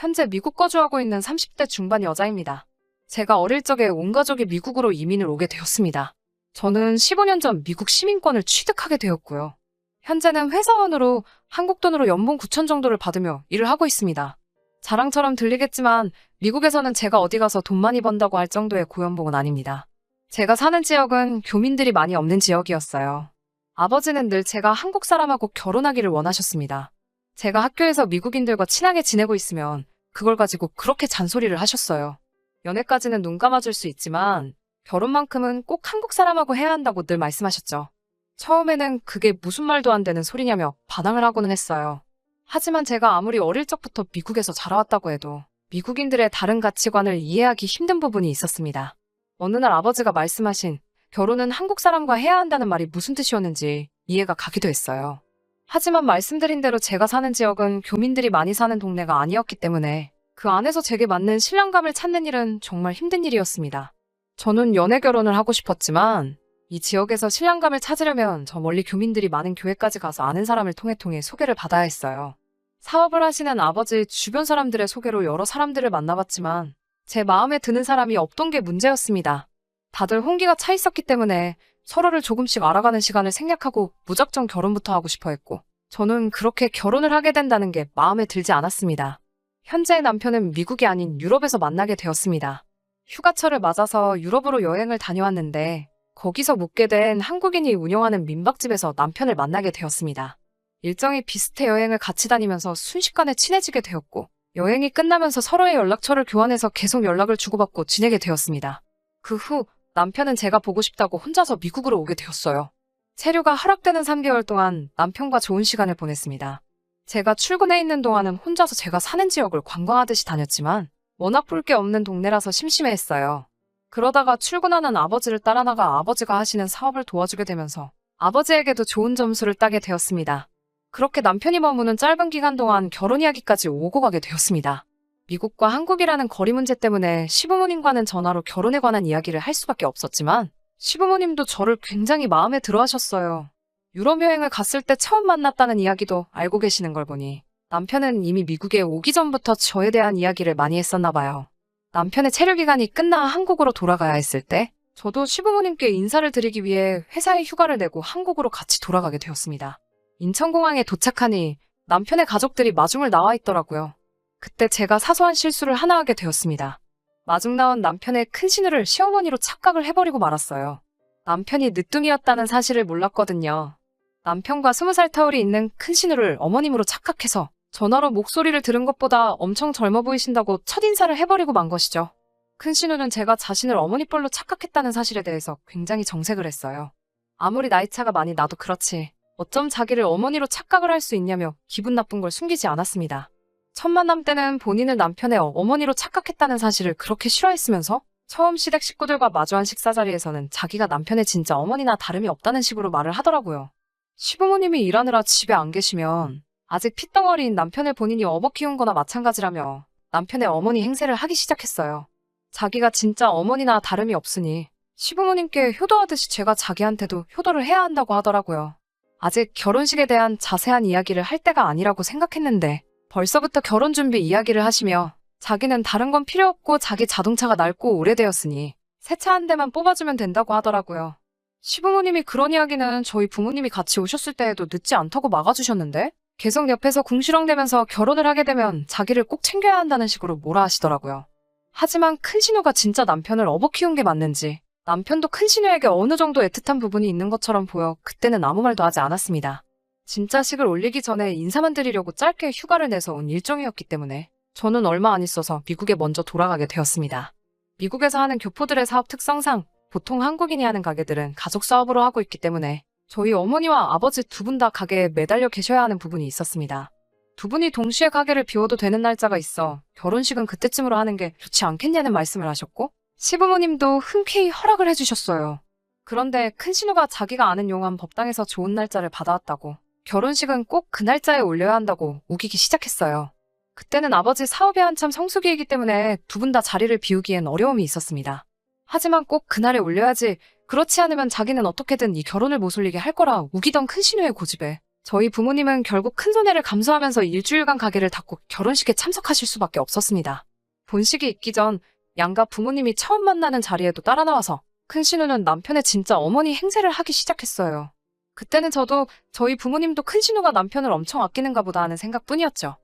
현재 미국 거주하고 있는 30대 중반 여자입니다. 제가 어릴 적에 온 가족이 미국으로 이민을 오게 되었습니다. 저는 15년 전 미국 시민권을 취득하게 되었고요. 현재는 회사원으로 한국 돈으로 연봉 9천 정도를 받으며 일을 하고 있습니다. 자랑처럼 들리겠지만 미국에서는 제가 어디 가서 돈 많이 번다고 할 정도의 고연봉은 아닙니다. 제가 사는 지역은 교민들이 많이 없는 지역이었어요. 아버지는 늘 제가 한국 사람하고 결혼하기를 원하셨습니다. 제가 학교에서 미국인들과 친하게 지내고 있으면 그걸 가지고 그렇게 잔소리를 하셨어요. 연애까지는 눈 감아줄 수 있지만 결혼만큼은 꼭 한국 사람하고 해야 한다고 늘 말씀하셨죠. 처음에는 그게 무슨 말도 안 되는 소리냐며 반항을 하고는 했어요. 하지만 제가 아무리 어릴 적부터 미국에서 자라왔다고 해도 미국인들의 다른 가치관을 이해하기 힘든 부분이 있었습니다. 어느 날 아버지가 말씀하신 결혼은 한국 사람과 해야 한다는 말이 무슨 뜻이었는지 이해가 가기도 했어요. 하지만 말씀드린 대로 제가 사는 지역은 교민들이 많이 사는 동네가 아니었기 때문에 그 안에서 제게 맞는 신랑감을 찾는 일은 정말 힘든 일이었습니다. 저는 연애 결혼을 하고 싶었지만 이 지역에서 신랑감을 찾으려면 저 멀리 교민들이 많은 교회까지 가서 아는 사람을 통해 소개를 받아야 했어요. 사업을 하시는 아버지 주변 사람들의 소개로 여러 사람들을 만나봤지만 제 마음에 드는 사람이 없던 게 문제였습니다. 다들 홍기가 차 있었기 때문에 서로를 조금씩 알아가는 시간을 생략하고 무작정 결혼부터 하고 싶어 했고 저는 그렇게 결혼을 하게 된다는 게 마음에 들지 않았습니다. 현재의 남편은 미국이 아닌 유럽에서 만나게 되었습니다. 휴가철을 맞아서 유럽으로 여행을 다녀왔는데 거기서 묵게 된 한국인이 운영하는 민박집에서 남편을 만나게 되었습니다. 일정이 비슷해 여행을 같이 다니면서 순식간에 친해지게 되었고 여행이 끝나면서 서로의 연락처를 교환해서 계속 연락을 주고받고 지내게 되었습니다. 그 후 남편은 제가 보고 싶다고 혼자서 미국으로 오게 되었어요. 체류가 하락되는 3개월 동안 남편과 좋은 시간을 보냈습니다. 제가 출근해 있는 동안은 혼자서 제가 사는 지역을 관광하듯이 다녔지만 워낙 볼 게 없는 동네라서 심심해했어요. 그러다가 출근하는 아버지를 따라 나가 아버지가 하시는 사업을 도와주게 되면서 아버지에게도 좋은 점수를 따게 되었습니다. 그렇게 남편이 머무는 짧은 기간 동안 결혼 이야기까지 오고 가게 되었습니다. 미국과 한국이라는 거리 문제 때문에 시부모님과는 전화로 결혼에 관한 이야기를 할 수밖에 없었지만 시부모님도 저를 굉장히 마음에 들어 하셨어요. 유럽 여행을 갔을 때 처음 만났다는 이야기도 알고 계시는 걸 보니 남편은 이미 미국에 오기 전부터 저에 대한 이야기를 많이 했었나 봐요. 남편의 체류 기간이 끝나 한국으로 돌아가야 했을 때 저도 시부모님께 인사를 드리기 위해 회사에 휴가를 내고 한국으로 같이 돌아가게 되었습니다. 인천공항에 도착하니 남편의 가족들이 마중을 나와 있더라고요. 그때 제가 사소한 실수를 하나 하게 되었습니다. 마중 나온 남편의 큰 시누를 시어머니로 착각을 해버리고 말았어요. 남편이 늦둥이였다는 사실을 몰랐거든요. 남편과 20살 터울이 있는 큰 시누를 어머님으로 착각해서 전화로 목소리를 들은 것보다 엄청 젊어 보이신다고 첫인사를 해버리고 만 것이죠. 큰 시누는 제가 자신을 어머니 뻘로 착각했다는 사실에 대해서 굉장히 정색을 했어요. 아무리 나이차가 많이 나도 그렇지 어쩜 자기를 어머니로 착각을 할 수 있냐며 기분 나쁜 걸 숨기지 않았습니다. 첫 만남 때는 본인을 남편의 어머니로 착각했다는 사실을 그렇게 싫어했으면서 처음 시댁 식구들과 마주한 식사 자리에서는 자기가 남편의 진짜 어머니나 다름이 없다는 식으로 말을 하더라고요. 시부모님이 일하느라 집에 안 계시면 아직 핏덩어리인 남편을 본인이 업어 키운 거나 마찬가지라며 남편의 어머니 행세를 하기 시작했어요. 자기가 진짜 어머니나 다름이 없으니 시부모님께 효도하듯이 제가 자기한테도 효도를 해야 한다고 하더라고요. 아직 결혼식에 대한 자세한 이야기를 할 때가 아니라고 생각했는데 벌써부터 결혼 준비 이야기를 하시며 자기는 다른 건 필요 없고 자기 자동차가 낡고 오래되었으니 새 차 한 대만 뽑아주면 된다고 하더라고요. 시부모님이 그런 이야기는 저희 부모님이 같이 오셨을 때에도 늦지 않다고 막아주셨는데 계속 옆에서 궁시렁대면서 결혼을 하게 되면 자기를 꼭 챙겨야 한다는 식으로 뭐라 하시더라고요. 하지만 큰 신우가 진짜 남편을 업어 키운 게 맞는지 남편도 큰 신우에게 어느 정도 애틋한 부분이 있는 것처럼 보여 그때는 아무 말도 하지 않았습니다. 진짜 식을 올리기 전에 인사만 드리려고 짧게 휴가를 내서 온 일정이었기 때문에 저는 얼마 안 있어서 미국에 먼저 돌아가게 되었습니다. 미국에서 하는 교포들의 사업 특성상 보통 한국인이 하는 가게들은 가족 사업으로 하고 있기 때문에 저희 어머니와 아버지 두 분 다 가게에 매달려 계셔야 하는 부분이 있었습니다. 두 분이 동시에 가게를 비워도 되는 날짜가 있어 결혼식은 그때쯤으로 하는 게 좋지 않겠냐는 말씀을 하셨고 시부모님도 흔쾌히 허락을 해주셨어요. 그런데 큰 신우가 자기가 아는 용한 법당에서 좋은 날짜를 받아왔다고 결혼식은 꼭 그 날짜에 올려야 한다고 우기기 시작했어요. 그때는 아버지 사업이 한참 성수기이기 때문에 두 분 다 자리를 비우기엔 어려움이 있었습니다. 하지만 꼭 그날에 올려야지 그렇지 않으면 자기는 어떻게든 이 결혼을 못 올리게 할 거라 우기던 큰 신우의 고집에 저희 부모님은 결국 큰손해를 감수하면서 일주일간 가게를 닫고 결혼식에 참석하실 수밖에 없었습니다. 본식이 있기 전 양가 부모님이 처음 만나는 자리에도 따라 나와서 큰신우는 남편의 진짜 어머니 행세를 하기 시작했어요. 그때는 저도 저희 부모님도 큰신우가 남편을 엄청 아끼는가 보다 하는 생각뿐이었죠.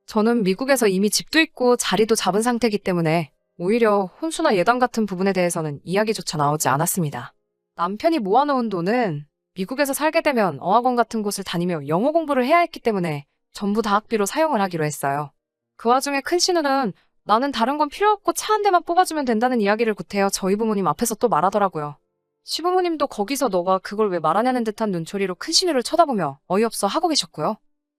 저는 미국에서 이미 집도 있고 자리도 잡은 상태이기 때문에 오히려 혼수나 예단 같은 부분에 대해서는 이야기조차 나오지 않았습니다. 남편이 모아놓은 돈은 미국에서 살게 되면 어학원 같은 곳을 다니며 영어 공부를 해야 했기 때문에 전부 다 학비로 사용을 하기로 했어요. 그 와중에 큰신우는 나는 다른 건 필요 없고 차 한 대만 뽑아주면 된다는 이야기를 구태여 저희 부모님 앞에서 또 말하더라고요. 시부모님도 거기서 너가 그걸 왜 말하냐는 듯한 눈초리로 큰신우를 쳐다보며 어이없어 하고 계셨고요.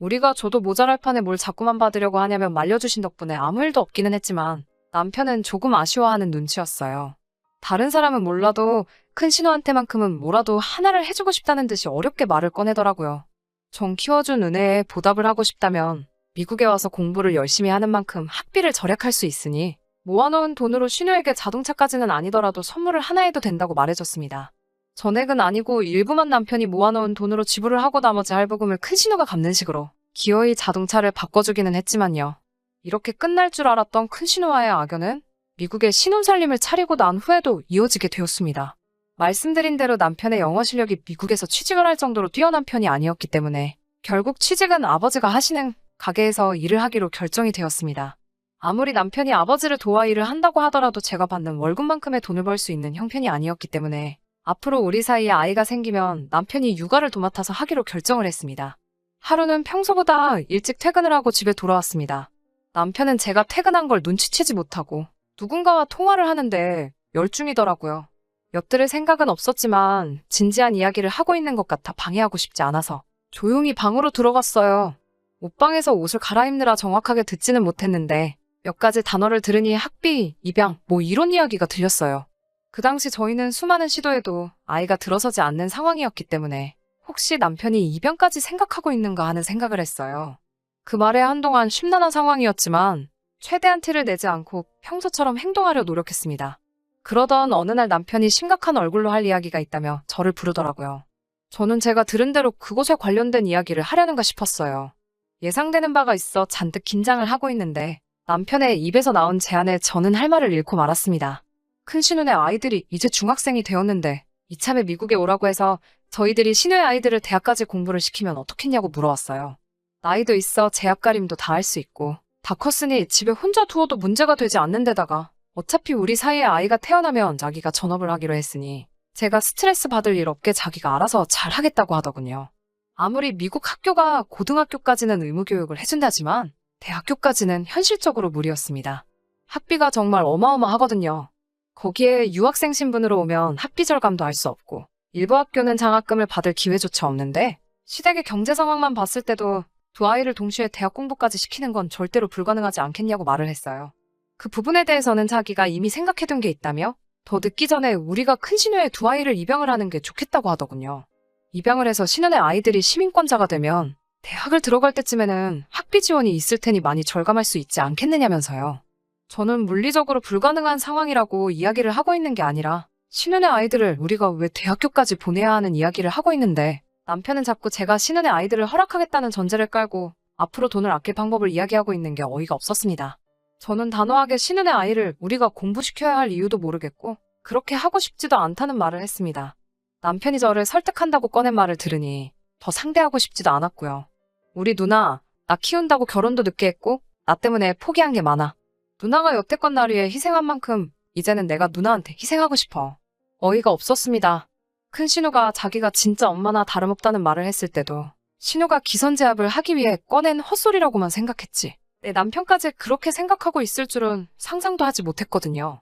우리가 줘도 모자랄 판에 뭘 자꾸만 받으려고 하냐면 말려주신 덕분에 아무 일도 없기는 했지만 남편은 조금 아쉬워하는 눈치였어요. 다른 사람은 몰라도 큰신우한테만큼은 뭐라도 하나를 해주고 싶다는 듯이 어렵게 말을 꺼내더라고요. 정 키워준 은혜에 보답을 하고 싶다면 미국에 와서 공부를 열심히 하는 만큼 학비를 절약할 수 있으니 모아놓은 돈으로 신우에게 자동차까지는 아니더라도 선물을 하나 해도 된다고 말해줬습니다. 전액은 아니고 일부만 남편이 모아놓은 돈으로 지불을 하고 나머지 할부금을 큰신우가 갚는 식으로 기어이 자동차를 바꿔주기는 했지만요. 이렇게 끝날 줄 알았던 큰신우와의 악연은 미국의 신혼살림을 차리고 난 후에도 이어지게 되었습니다. 말씀드린 대로 남편의 영어 실력이 미국에서 취직을 할 정도로 뛰어난 편이 아니었기 때문에 결국 취직은 아버지가 하시는 가게에서 일을 하기로 결정이 되었습니다. 아무리 남편이 아버지를 도와 일을 한다고 하더라도 제가 받는 월급만큼의 돈을 벌 수 있는 형편이 아니었기 때문에 앞으로 우리 사이에 아이가 생기면 남편이 육아를 도맡아서 하기로 결정을 했습니다. 하루는 평소보다 일찍 퇴근을 하고 집에 돌아왔습니다. 남편은 제가 퇴근한 걸 눈치채지 못하고 누군가와 통화를 하는데 열중이더라고요. 엿들을 생각은 없었지만 진지한 이야기를 하고 있는 것 같아 방해하고 싶지 않아서 조용히 방으로 들어갔어요. 옷방에서 옷을 갈아입느라 정확하게 듣지는 못했는데 몇 가지 단어를 들으니 학비, 입양, 뭐 이런 이야기가 들렸어요. 그 당시 저희는 수많은 시도에도 아이가 들어서지 않는 상황이었기 때문에 혹시 남편이 입양까지 생각하고 있는가 하는 생각을 했어요. 그 말에 한동안 심란한 상황이었지만 최대한 티를 내지 않고 평소처럼 행동하려 노력했습니다. 그러던 어느 날 남편이 심각한 얼굴로 할 이야기가 있다며 저를 부르더라고요. 저는 제가 들은 대로 그곳에 관련된 이야기를 하려는가 싶었어요. 예상되는 바가 있어 잔뜩 긴장을 하고 있는데 남편의 입에서 나온 제안에 저는 할 말을 잃고 말았습니다. 큰신우네 아이들이 이제 중학생이 되었는데 이참에 미국에 오라고 해서 저희들이 신우의 아이들을 대학까지 공부를 시키면 어떻겠냐고 물어왔어요. 나이도 있어 제 앞가림도 다 할 수 있고 다 컸으니 집에 혼자 두어도 문제가 되지 않는 데다가 어차피 우리 사이에 아이가 태어나면 자기가 전업을 하기로 했으니 제가 스트레스 받을 일 없게 자기가 알아서 잘 하겠다고 하더군요. 아무리 미국 학교가 고등학교까지는 의무교육을 해준다지만 대학교까지는 현실적으로 무리였습니다. 학비가 정말 어마어마하거든요. 거기에 유학생 신분으로 오면 학비 절감도 할 수 없고 일부 학교는 장학금을 받을 기회조차 없는데 시댁의 경제 상황만 봤을 때도 두 아이를 동시에 대학 공부까지 시키는 건 절대로 불가능하지 않겠냐고 말을 했어요. 그 부분에 대해서는 자기가 이미 생각해둔 게 있다며 더 늦기 전에 우리가 큰신우의 두 아이를 입양을 하는 게 좋겠다고 하더군요. 입양을 해서 신혼의 아이들이 시민권자가 되면 대학을 들어갈 때쯤에는 학비 지원이 있을 테니 많이 절감할 수 있지 않겠느냐면서요. 저는 물리적으로 불가능한 상황이라고 이야기를 하고 있는 게 아니라 신혼의 아이들을 우리가 왜 대학교까지 보내야 하는 이야기를 하고 있는데 남편은 자꾸 제가 신혼의 아이들을 허락하겠다는 전제를 깔고 앞으로 돈을 아낄 방법을 이야기하고 있는 게 어이가 없었습니다. 저는 단호하게 신혼의 아이를 우리가 공부시켜야 할 이유도 모르겠고 그렇게 하고 싶지도 않다는 말을 했습니다. 남편이 저를 설득한다고 꺼낸 말을 들으니 더 상대하고 싶지도 않았고요. 우리 누나, 나 키운다고 결혼도 늦게 했고 나 때문에 포기한 게 많아. 누나가 여태껏 날 위해 희생한 만큼 이제는 내가 누나한테 희생하고 싶어. 어이가 없었습니다. 큰 신우가 자기가 진짜 엄마나 다름없다는 말을 했을 때도 신우가 기선제압을 하기 위해 꺼낸 헛소리라고만 생각했지. 내 남편까지 그렇게 생각하고 있을 줄은 상상도 하지 못했거든요.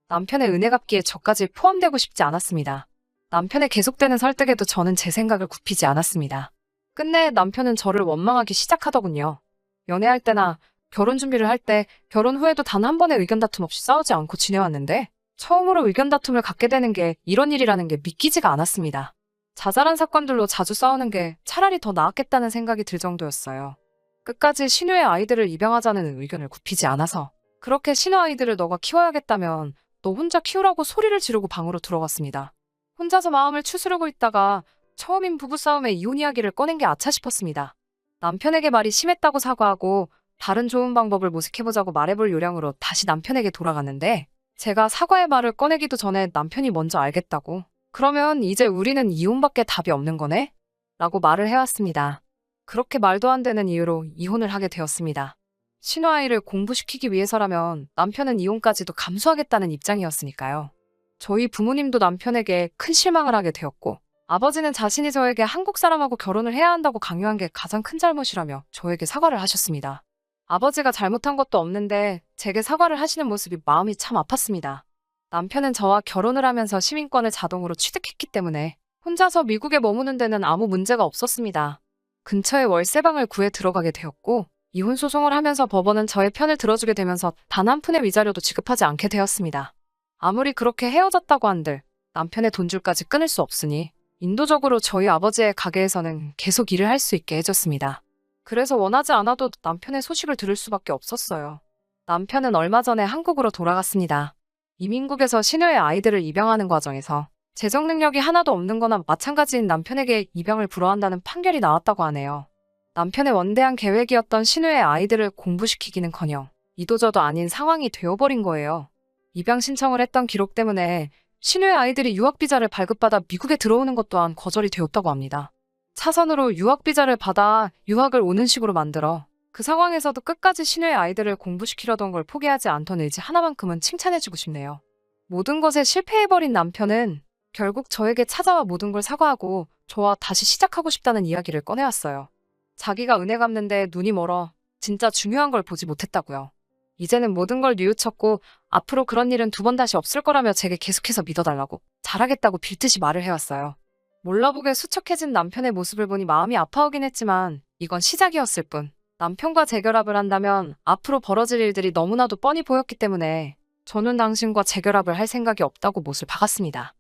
남편의 은혜 갚기에 저까지 포함되고 싶지 않았습니다. 남편의 계속되는 설득에도 저는 제 생각을 굽히지 않았습니다. 끝내 남편은 저를 원망하기 시작하더군요. 연애할 때나 결혼 준비를 할 때 결혼 후에도 단 한 번의 의견 다툼 없이 싸우지 않고 지내왔는데 처음으로 의견 다툼을 갖게 되는 게 이런 일이라는 게 믿기지가 않았습니다. 자잘한 사건들로 자주 싸우는 게 차라리 더 나았겠다는 생각이 들 정도였어요. 끝까지 신우의 아이들을 입양하자는 의견을 굽히지 않아서 그렇게 신우 아이들을 너가 키워야겠다면 너 혼자 키우라고 소리를 지르고 방으로 들어갔습니다. 혼자서 마음을 추스르고 있다가 처음인 부부싸움에 이혼 이야기를 꺼낸 게 아차 싶었습니다. 남편에게 말이 심했다고 사과하고 다른 좋은 방법을 모색해보자고 말해볼 요량으로 다시 남편에게 돌아갔는데 제가 사과의 말을 꺼내기도 전에 남편이 먼저 알겠다고 그러면 이제 우리는 이혼밖에 답이 없는 거네? 라고 말을 해왔습니다. 그렇게 말도 안 되는 이유로 이혼을 하게 되었습니다. 신우아이를 공부시키기 위해서라면 남편은 이혼까지도 감수하겠다는 입장이었으니까요. 저희 부모님도 남편에게 큰 실망을 하게 되었고 아버지는 자신이 저에게 한국 사람하고 결혼을 해야 한다고 강요한 게 가장 큰 잘못이라며 저에게 사과를 하셨습니다. 아버지가 잘못한 것도 없는데 제게 사과를 하시는 모습이 마음이 참 아팠습니다. 남편은 저와 결혼을 하면서 시민권을 자동으로 취득했기 때문에 혼자서 미국에 머무는 데는 아무 문제가 없었습니다. 근처에 월세방을 구해 들어가게 되었고 이혼 소송을 하면서 법원은 저의 편을 들어주게 되면서 단 한 푼의 위자료도 지급하지 않게 되었습니다. 아무리 그렇게 헤어졌다고 한들 남편의 돈줄까지 끊을 수 없으니 인도적으로 저희 아버지의 가게에서는 계속 일을 할 수 있게 해줬습니다. 그래서 원하지 않아도 남편의 소식을 들을 수밖에 없었어요. 남편은 얼마 전에 한국으로 돌아갔습니다. 이민국에서 신우의 아이들을 입양하는 과정에서 재정 능력이 하나도 없는 거나 마찬가지인 남편에게 입양을 불허한다는 판결이 나왔다고 하네요. 남편의 원대한 계획이었던 신우의 아이들을 공부시키기는커녕 이도저도 아닌 상황이 되어버린 거예요. 입양 신청을 했던 기록 때문에 신우의 아이들이 유학비자를 발급받아 미국에 들어오는 것 또한 거절이 되었다고 합니다. 차선으로 유학비자를 받아 유학을 오는 식으로 만들어 그 상황에서도 끝까지 신우의 아이들을 공부시키려던 걸 포기하지 않던 의지 하나만큼은 칭찬해주고 싶네요. 모든 것에 실패해버린 남편은 결국 저에게 찾아와 모든 걸 사과하고 저와 다시 시작하고 싶다는 이야기를 꺼내왔어요. 자기가 은혜 갚는데 눈이 멀어 진짜 중요한 걸 보지 못했다고요. 이제는 모든 걸 뉘우쳤고 앞으로 그런 일은 두 번 다시 없을 거라며 제게 계속해서 믿어달라고 잘하겠다고 빌듯이 말을 해왔어요. 몰라보게 수척해진 남편의 모습을 보니 마음이 아파오긴 했지만 이건 시작이었을 뿐 남편과 재결합을 한다면 앞으로 벌어질 일들이 너무나도 뻔히 보였기 때문에 저는 당신과 재결합을 할 생각이 없다고 못을 박았습니다.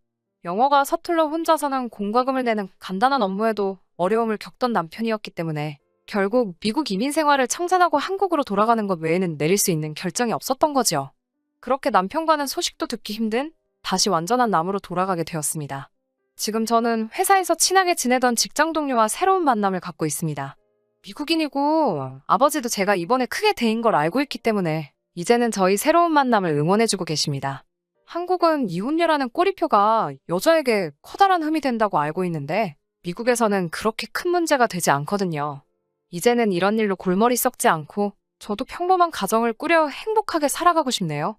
영어가 서툴러 혼자서는 공과금을 내는 간단한 업무에도 어려움을 겪던 남편이었기 때문에 결국 미국 이민 생활을 청산하고 한국으로 돌아가는 것 외에는 내릴 수 있는 결정이 없었던 거지요. 그렇게 남편과는 소식도 듣기 힘든 다시 완전한 남으로 돌아가게 되었습니다. 지금 저는 회사에서 친하게 지내던 직장 동료와 새로운 만남을 갖고 있습니다. 미국인이고 아버지도 제가 이번에 크게 데인 걸 알고 있기 때문에 이제는 저희 새로운 만남을 응원해주고 계십니다. 한국은 이혼녀라는 꼬리표가 여자에게 커다란 흠이 된다고 알고 있는데 미국에서는 그렇게 큰 문제가 되지 않거든요. 이제는 이런 일로 골머리 썩지 않고 저도 평범한 가정을 꾸려 행복하게 살아가고 싶네요.